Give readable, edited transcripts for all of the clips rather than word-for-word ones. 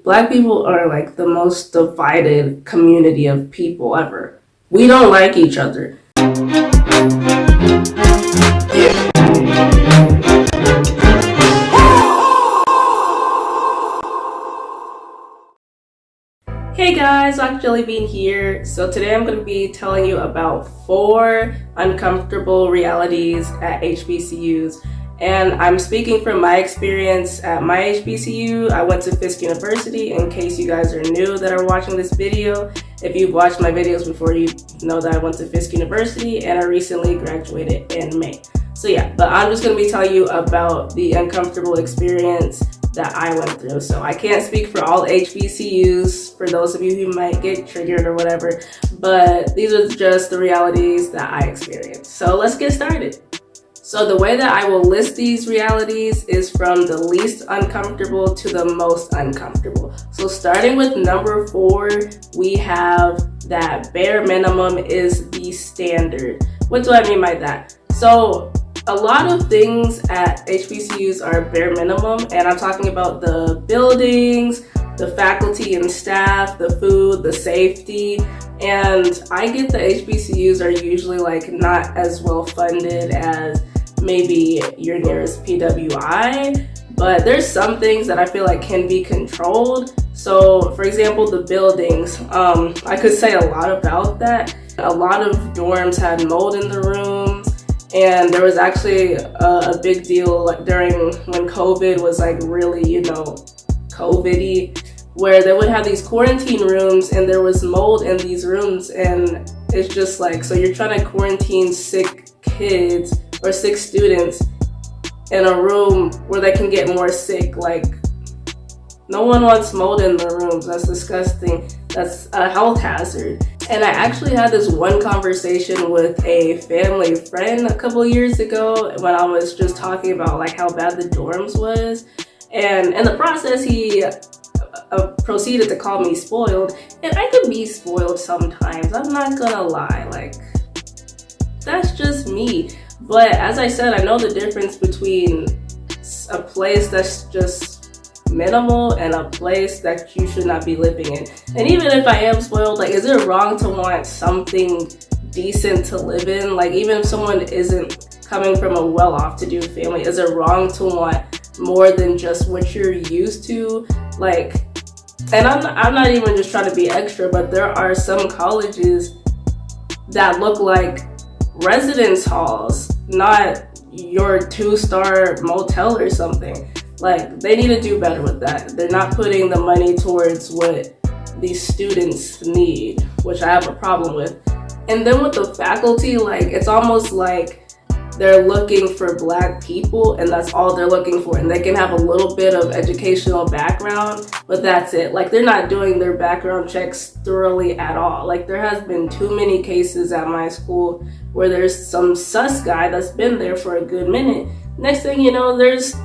Black people are like the most divided community of people ever. We don't like each other. Hey guys, awkjellybean here. So today I'm going to be telling you about 4 uncomfortable realities at HBCUs. And I'm speaking from my experience at my HBCU. I went to Fisk University, in case you guys are new that are watching this video. If you've watched my videos before, you know that I went to Fisk University and I recently graduated in May. So yeah, but I'm just going to be telling you about the uncomfortable experience that I went through. So I can't speak for all HBCUs, for those of you who might get triggered or whatever, but these are just the realities that I experienced. So let's get started. So the way that I will list these realities is from the least uncomfortable to the most uncomfortable. So starting with number 4, we have that bare minimum is the standard. What do I mean by that? So a lot of things at HBCUs are bare minimum, and I'm talking about the buildings, the faculty and staff, the food, the safety. And I get the HBCUs are usually like not as well funded as maybe your nearest PWI, but there's some things that I feel like can be controlled. So for example, the buildings, I could say a lot about that. A lot of dorms had mold in the rooms, and there was actually a big deal like during when COVID was like really, COVID-y, where they would have these quarantine rooms and there was mold in these rooms, and it's just like, so you're trying to quarantine sick kids or sick students in a room where they can get more sick. Like, no one wants mold in the rooms. That's disgusting. That's a health hazard. And I actually had this one conversation with a family friend a couple years ago when I was just talking about like how bad the dorms was. And in the process, he proceeded to call me spoiled. And I could be spoiled sometimes. I'm not gonna lie. Like, that's just me. But as I said, I know the difference between a place that's just minimal and a place that you should not be living in. And even if I am spoiled, like, is it wrong to want something decent to live in? Like, even if someone isn't coming from a well-off-to-do family, is it wrong to want more than just what you're used to? Like, and I'm not even just trying to be extra, but there are some colleges that look like residence halls, not your 2-star motel or something. Like, they need to do better with that. They're not putting the money towards what these students need, which I have a problem with. And then with the faculty, like, it's almost like they're looking for Black people and that's all they're looking for. And they can have a little bit of educational background, but that's it. Like, they're not doing their background checks thoroughly at all. Like, there has been too many cases at my school where there's some sus guy that's been there for a good minute. Next thing you know, there's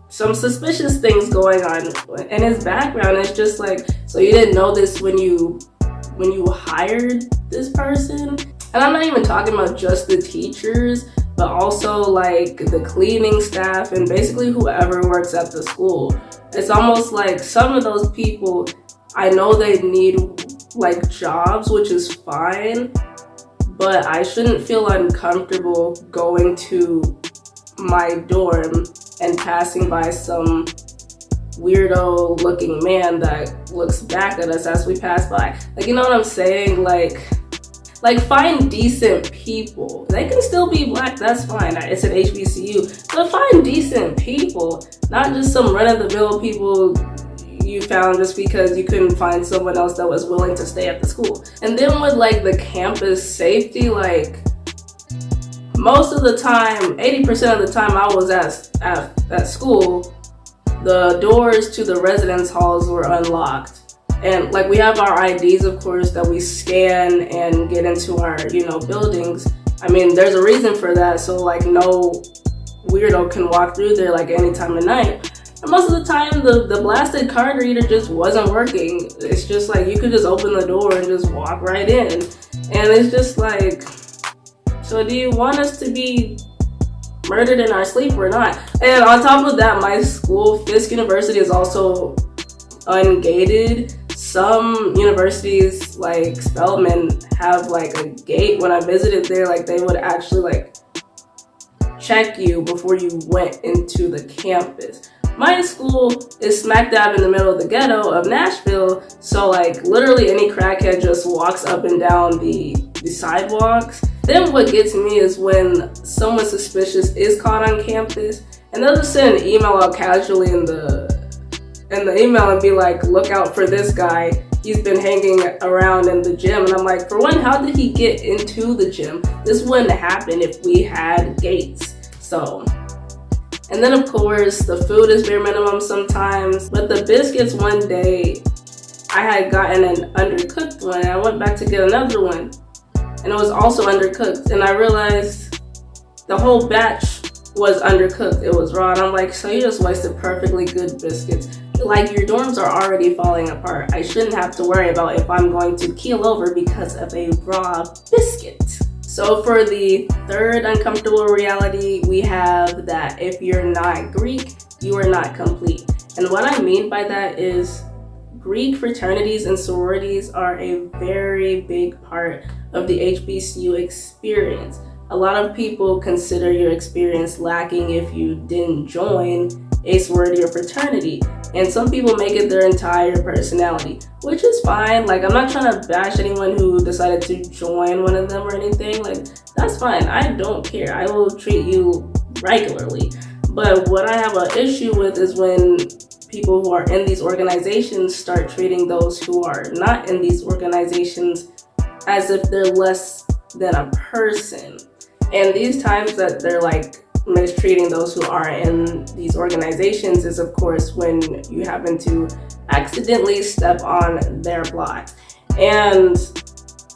some suspicious things going on in his background. It's just like, so you didn't know this when you hired this person? And I'm not even talking about just the teachers, but also like the cleaning staff and basically whoever works at the school. It's almost like some of those people, I know they need like jobs, which is fine, but I shouldn't feel uncomfortable going to my dorm and passing by some weirdo looking man that looks back at us as we pass by. Like, you know what I'm saying? Like find decent people. They can still be Black, that's fine. It's an HBCU, but find decent people, not just some run-of-the-mill people you found just because you couldn't find someone else that was willing to stay at the school. And then with like the campus safety, like most of the time, 80% of the time I was at school, the doors to the residence halls were unlocked. And like, we have our IDs, of course, that we scan and get into our, buildings. I mean, there's a reason for that. So like, no weirdo can walk through there like any time of night. And most of the time, the blasted card reader just wasn't working. It's just like, you could just open the door and just walk right in. And it's just like, so do you want us to be murdered in our sleep or not? And on top of that, my school, Fisk University, is also ungated. Some universities like Spelman have like a gate. When I visited there, like they would actually like check you before you went into the campus. My school is smack dab in the middle of the ghetto of Nashville, so like literally any crackhead just walks up and down the sidewalks. Then what gets me is when someone suspicious is caught on campus, and they'll just send an email out casually in the email and be like, look out for this guy. He's been hanging around in the gym. And I'm like, for one, how did he get into the gym? This wouldn't happen if we had gates. So, and then of course, the food is bare minimum sometimes. But the biscuits, one day, I had gotten an undercooked one. And I went back to get another one. And it was also undercooked. And I realized the whole batch was undercooked. It was raw. And I'm like, so you just wasted perfectly good biscuits. Like, your dorms are already falling apart. I shouldn't have to worry about if I'm going to keel over because of a raw biscuit. So for the third uncomfortable reality, we have that if you're not Greek, you are not complete. And what I mean by that is Greek fraternities and sororities are a very big part of the HBCU experience. A lot of people consider your experience lacking if you didn't join a sorority or fraternity. And some people make it their entire personality, which is fine. Like, I'm not trying to bash anyone who decided to join one of them or anything. Like, that's fine. I don't care. I will treat you regularly. But what I have an issue with is when people who are in these organizations start treating those who are not in these organizations as if they're less than a person. And these times that they're like mistreating those who are in these organizations is of course when you happen to accidentally step on their block. And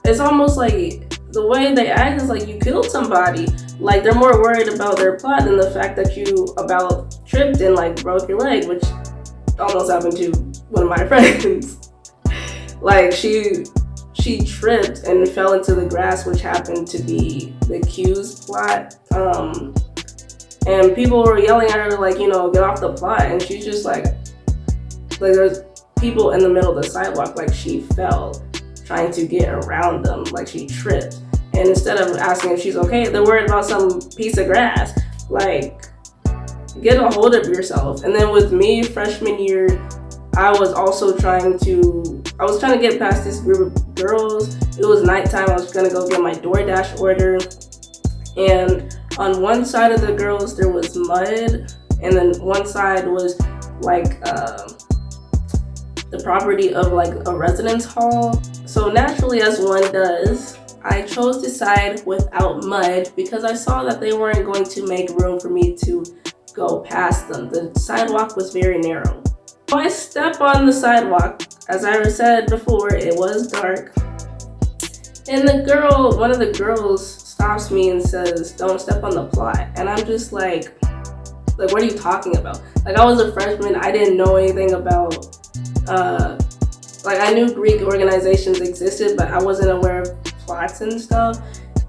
it's almost like the way they act is like you killed somebody. Like, they're more worried about their plot than the fact that you about tripped and like broke your leg, which almost happened to one of my friends. Like, she tripped and fell into the grass, which happened to be the Q's plot. And people were yelling at her, like, you know, get off the plot. And she's just like there's people in the middle of the sidewalk, like she fell trying to get around them, like she tripped. And instead of asking if she's okay, they're worried about some piece of grass. Like, get a hold of yourself. And then with me, freshman year, I was trying to get past this group of girls. It was nighttime. I was gonna go get my DoorDash order. And on one side of the girls, there was mud. And then one side was like the property of like a residence hall. So naturally, as one does, I chose the side without mud because I saw that they weren't going to make room for me to go past them. The sidewalk was very narrow. So I step on the sidewalk. As I said before, it was dark. And one of the girls stops me and says, don't step on the plot. And I'm just like, what are you talking about? Like, I was a freshman. I didn't know anything about, I knew Greek organizations existed, but I wasn't aware of plots and stuff.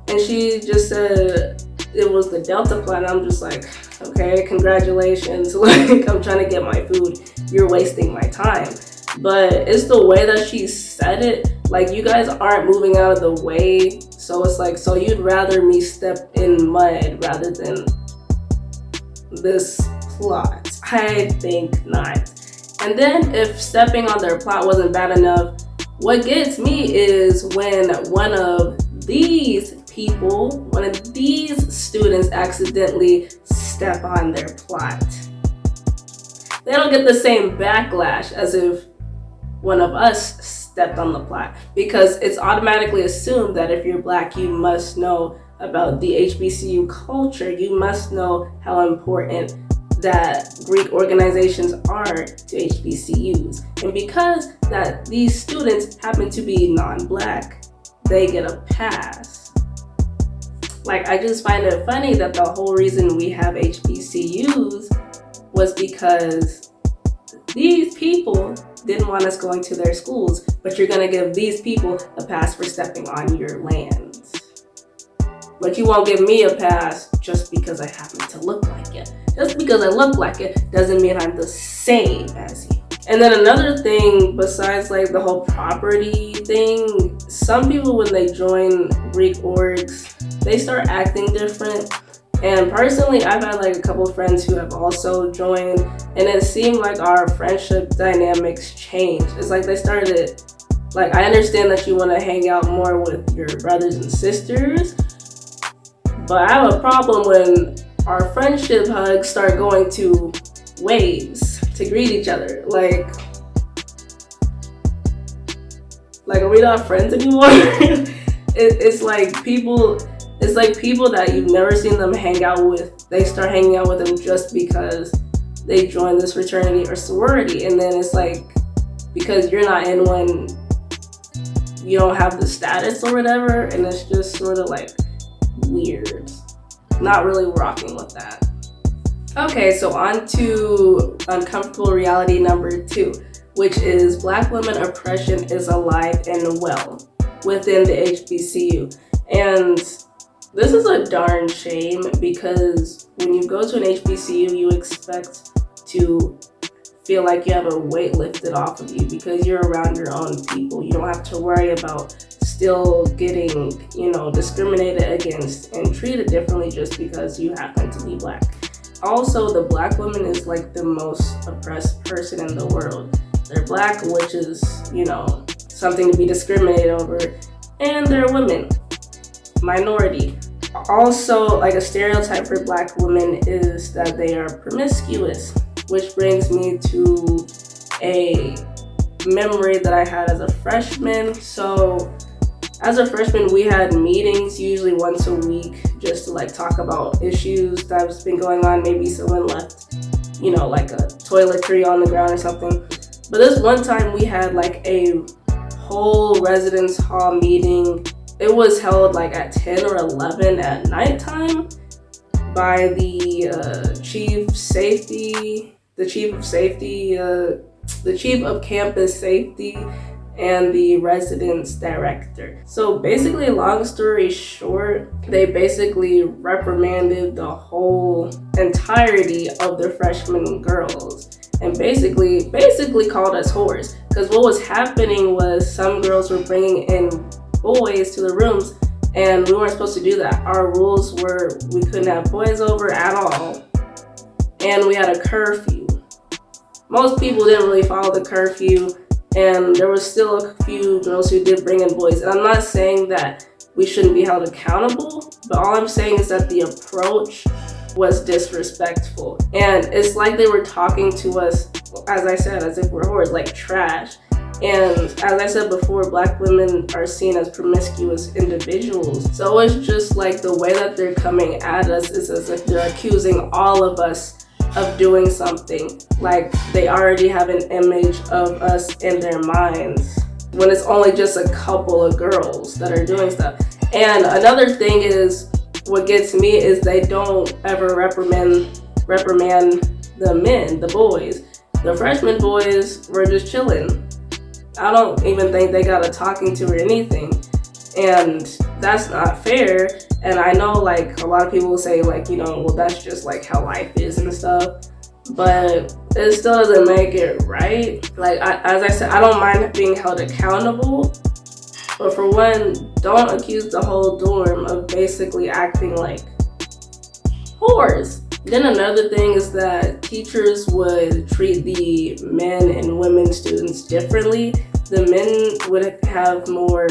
And she just said it was the Delta plot. And I'm just like, okay, congratulations. Like, I'm trying to get my food. You're wasting my time. But it's the way that she said it. Like, you guys aren't moving out of the way. So it's like, so you'd rather me step in mud rather than this plot? I think not. And then if stepping on their plot wasn't bad enough, what gets me is when one of these students accidentally step on their plot. They don't get the same backlash as if one of us stepped on the plot, because it's automatically assumed that if you're Black, you must know about the HBCU culture. You must know how important that Greek organizations are to HBCUs. And because that these students happen to be non-Black, they get a pass. Like, I just find it funny that the whole reason we have HBCUs was because these people didn't want us going to their schools, but you're gonna give these people a pass for stepping on your lands. But you won't give me a pass just because I happen to look like it. Just because I look like it doesn't mean I'm the same as you. And then another thing, besides like the whole property thing, some people when they join Greek orgs, they start acting different. And personally, I've had like a couple of friends who have also joined, and it seemed like our friendship dynamics changed. It's like they started, like, I understand that you want to hang out more with your brothers and sisters, but I have a problem when our friendship hugs start going to waves to greet each other. Like are we not friends anymore? It's like people that you've never seen them hang out with, they start hanging out with them just because they joined this fraternity or sorority, and then it's like, because you're not in one, you don't have the status or whatever, and it's just sort of like weird. Not really rocking with that. Okay, so on to uncomfortable reality number 2, which is Black women oppression is alive and well within the HBCU. And this is a darn shame, because when you go to an HBCU, you expect to feel like you have a weight lifted off of you because you're around your own people. You don't have to worry about still getting, discriminated against and treated differently just because you happen to be Black. Also, the Black woman is like the most oppressed person in the world. They're Black, which is, something to be discriminated over, and they're women, minority. Also, like a stereotype for Black women is that they are promiscuous, which brings me to a memory that I had as a freshman. So as a freshman, we had meetings usually once a week just to like talk about issues that have been going on. Maybe someone left, like a toiletry on the ground or something. But this one time we had like a whole residence hall meeting. It was held like at 10 or 11 at nighttime by the chief of campus safety, and the residence director. So basically, long story short, they basically reprimanded the whole entirety of the freshman girls and basically called us whores. Because what was happening was some girls were bringing in boys to the rooms, and we weren't supposed to do that. Our rules were we couldn't have boys over at all, and we had a curfew. Most people didn't really follow the curfew, and there was still a few girls who did bring in boys. And I'm not saying that we shouldn't be held accountable, but all I'm saying is that the approach was disrespectful. And it's like they were talking to us, as I said, as if we're whores, like trash. And as I said before, Black women are seen as promiscuous individuals. So it's just like the way that they're coming at us is as if they're accusing all of us of doing something. Like they already have an image of us in their minds when it's only just a couple of girls that are doing stuff. And another thing is, what gets me is they don't ever reprimand the men, the boys. The freshman boys were just chilling. I don't even think they got a talking to or anything. And that's not fair. And I know like a lot of people will say like, well, that's just like how life is and stuff. But it still doesn't make it right. Like, as I said, I don't mind being held accountable. But for one, don't accuse the whole dorm of basically acting like whores. Then another thing is that teachers would treat the men and women students differently. The men would have more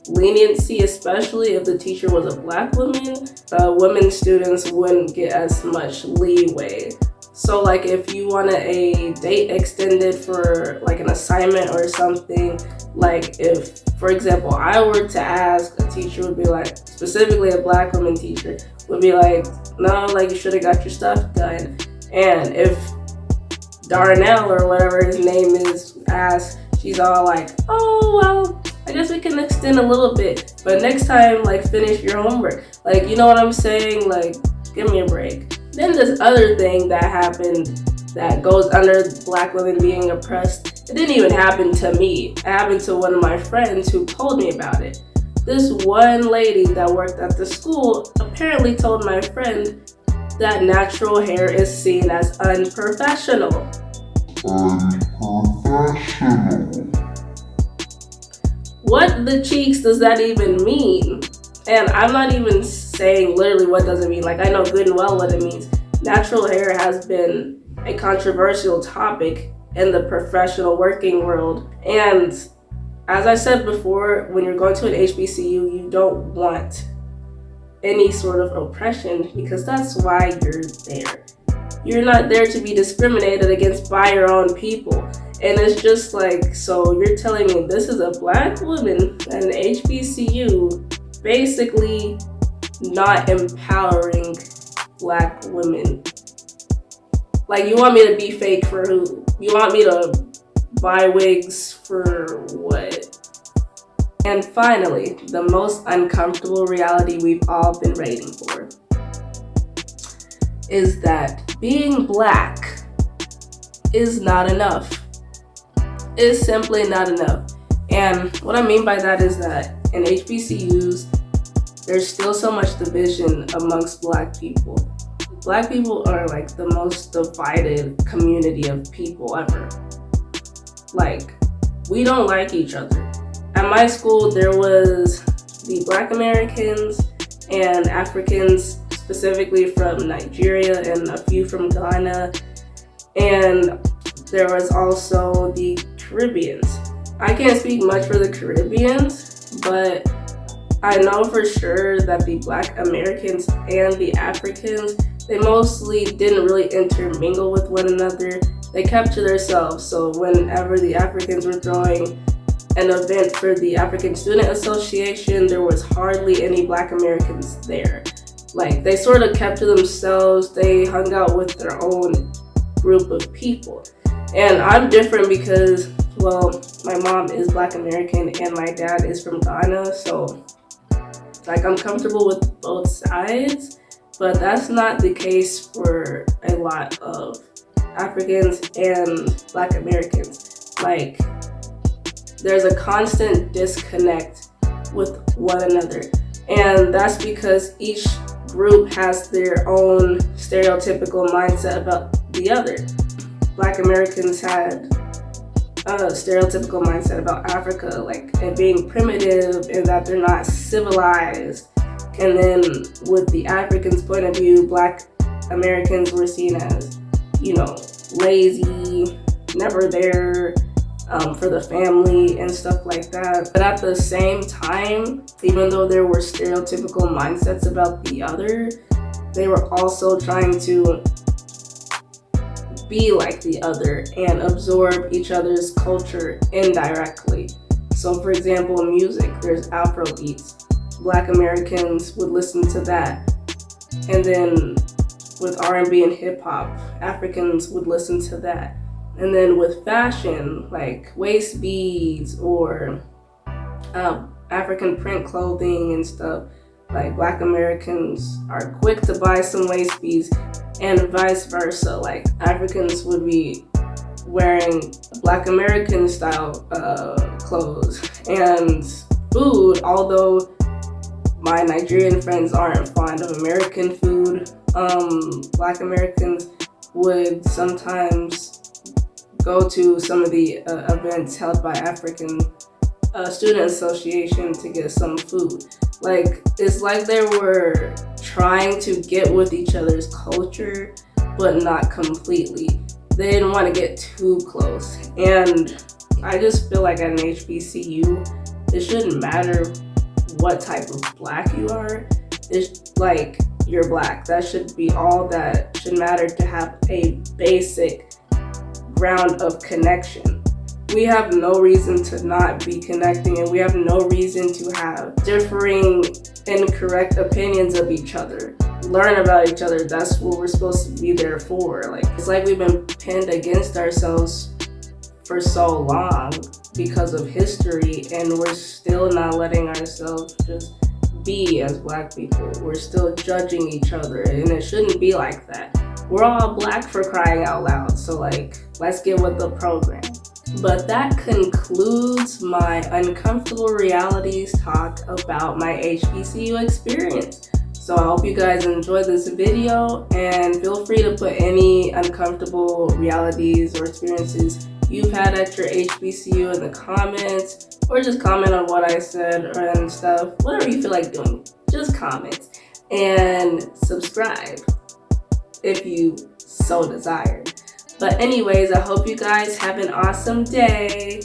leniency, especially if the teacher was a Black woman. Women students wouldn't get as much leeway. So like if you wanted a date extended for like an assignment or something, like if, for example, I were to ask, a teacher would be like, specifically a Black woman teacher, would be like, no, like you should have got your stuff done. And if Darnell or whatever his name is asks, she's all like, oh, well, I guess we can extend a little bit, but next time, like, finish your homework. Like, you know what I'm saying? Like, give me a break. Then this other thing that happened that goes under Black women being oppressed, it didn't even happen to me. It happened to one of my friends who told me about it. This one lady that worked at the school apparently told my friend that natural hair is seen as unprofessional. professional. What the cheeks does that even mean? And I'm not even saying literally what does it mean. Like, I know good and well what it means. Natural hair has been a controversial topic in the professional working world. And as I said before, when you're going to an HBCU, you don't want any sort of oppression because that's why you're there. You're not there to be discriminated against by your own people. And it's just like, so you're telling me this is a black woman and HBCU basically not empowering black women. Like, you want me to be fake for who? You want me to buy wigs for what? And finally, the most uncomfortable reality we've all been waiting for is that being black is not enough. Is simply not enough. And what I mean by that is that in HBCUs, there's still so much division amongst black people. Black people are like the most divided community of people ever. Like, we don't like each other. At my school, there was the Black Americans and Africans, specifically from Nigeria and a few from Ghana. And there was also the Caribbeans. I can't speak much for the Caribbeans, but I know for sure that the Black Americans and the Africans, they mostly didn't really intermingle with one another. They kept to themselves. So whenever the Africans were throwing an event for the African Student Association, there was hardly any Black Americans there. Like, they sort of kept to themselves. They hung out with their own group of people. And I'm different because, well, my mom is Black American and my dad is from Ghana. So, like, I'm comfortable with both sides, but that's not the case for a lot of Africans and Black Americans. Like, there's a constant disconnect with one another. And that's because each group has their own stereotypical mindset about the other. Black Americans had a stereotypical mindset about Africa, like it being primitive and that they're not civilized. And then with the Africans' point of view, Black Americans were seen as, lazy, never there for the family and stuff like that. But at the same time, even though there were stereotypical mindsets about the other, they were also trying to be like the other and absorb each other's culture indirectly. So for example, music, there's Afro beats. Black Americans would listen to that. And then with R&B and hip hop, Africans would listen to that. And then with fashion, like waist beads or African print clothing and stuff, like Black Americans are quick to buy some waist beads and vice versa. Like Africans would be wearing Black American style clothes and food, although my Nigerian friends aren't fond of American food. Black Americans would sometimes go to some of the events held by African Student Association to get some food. Like, it's like they were trying to get with each other's culture, but not completely. They didn't want to get too close. And I just feel like at an HBCU, it shouldn't matter what type of Black you are. It's like, you're Black. That should be all that should matter, to have a basic ground of connection. We have no reason to not be connecting, and we have no reason to have differing, incorrect opinions of each other. Learn about each other. That's what we're supposed to be there for. Like, it's like we've been pinned against ourselves for so long because of history, and we're still not letting ourselves just be as Black people. We're still judging each other, and it shouldn't be like that. We're all Black, for crying out loud. So like, let's get with the program. But that concludes my uncomfortable realities talk about my HBCU experience. So I hope you guys enjoyed this video, and feel free to put any uncomfortable realities or experiences you've had at your HBCU in the comments, or just comment on what I said and stuff. Whatever you feel like doing, just comment and subscribe if you so desire. But anyways, I hope you guys have an awesome day.